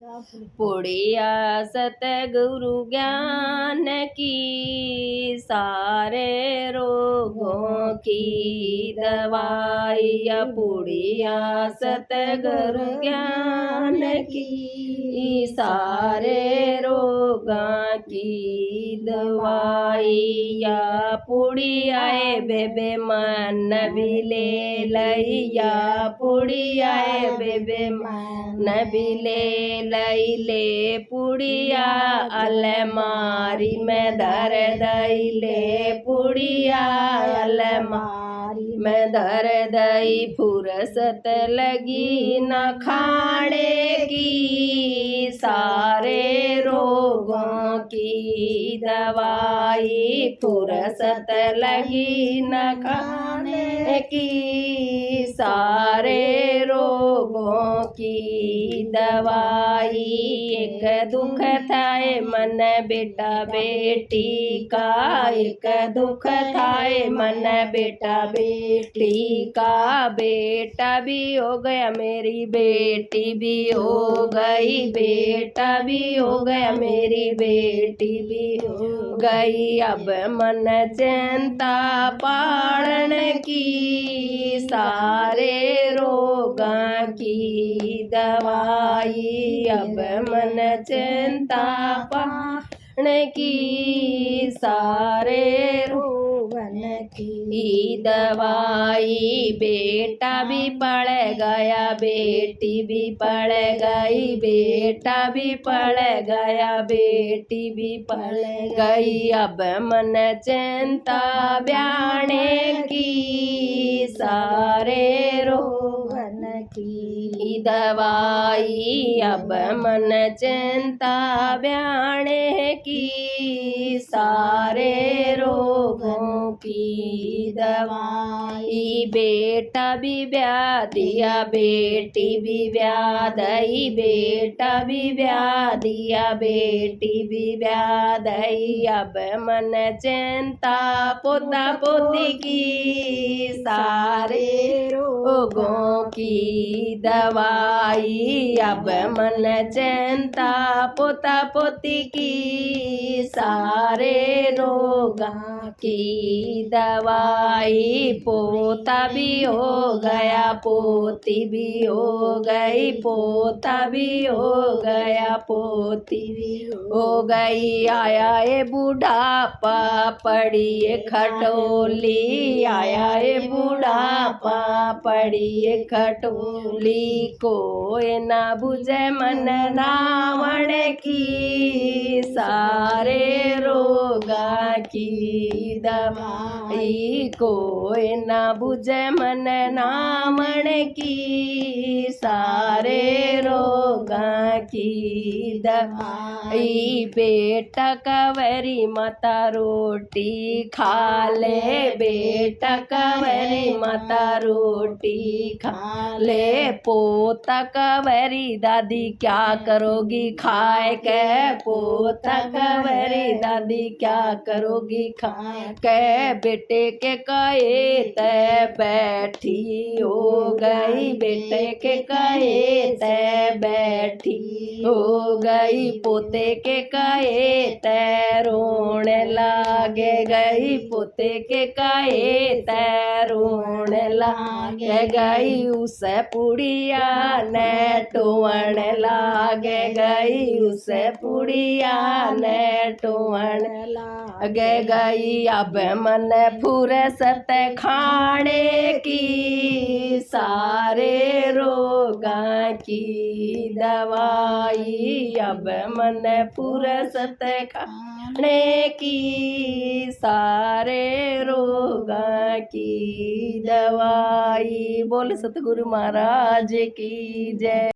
पुड़िया सतगुरु ज्ञान की सारे रोगों की दवाई। पुड़िया सतगुरु ज्ञान की सारे रोगों की दवाई। पुड़ियाए बेबे मन भी ले लैया, पुड़ियाए बेबे मन भी ले ले पुड़िया अलमारी में धर दई ले, पुड़िया अलमारी में धर दई। फुर्सत लगी न खाने की सारे रोगों की दवाई। फुर्सत लगी न खाने की सारे रोगों की दवाई। एक दुख थाए मन बेटा बेटी का, एक दुख थाए मन बेटा बेटी का। बेटा भी हो गया मेरी बेटी भी हो गई, बेटा भी हो गया मेरी बेटी भी हो गई। अब मन चिंता पालन की सारे रोगों की दवाई। अब मन चिंता पालन की सारे रोगन की दवाई। बेटा भी पड़ गया बेटी भी पड़ गई, बेटा भी पड़ गया बेटी भी पड़ गई। अब मन चिंता ब्याने की सारे रोगन की दवाई। अब मन चिंता ब्याने की सारे रोगों की दवाई। बेटा भी ब्याह दिया बेटी भी ब्याह दई, बेटा भी ब्याह दिया बेटी भी ब्याह दई। अब मन चिंता पोता पोती की सारे रोगों की दवाई। अब मन चिंता पोता पोती की सारे रोगों की दवाई। पोता भी हो गया पोती भी हो गई, पोता भी हो गया पोती भी हो गई। आया ए बुढ़ापा पड़ी खटोली, आया ए बुढ़ापा पड़ी खटोली। कोई न बुझे मन रावण की सारे रोगा की दवाई। कोई न बुझे मन रावण की सारे रोगा की दवाई। बेटा कवरी माता रोटी खा ले, बेटा कवरी माता रोटी खा ले। पोता कवरी दादी क्या करोगी खाए के, पोता कवरी दादी क्या करोगी खाए के। बेटे के कहे ते बैठी हो गई, बेटे के कहे ते बैठी हो गई। पोते के कहे ते रोने लागे गई, पोते के कहे ते रोने लागे गई। उसे पुड़िया ने टोवन लागे गई, उसे पुड़िया ने टोवन लागे गई। अब मन फुर्सत खाने की सारे रोगा की दवाई। अब मन फुर्सत खाने की सारे रोगा की दवाई। बोल सतगुरु महाराज की जय।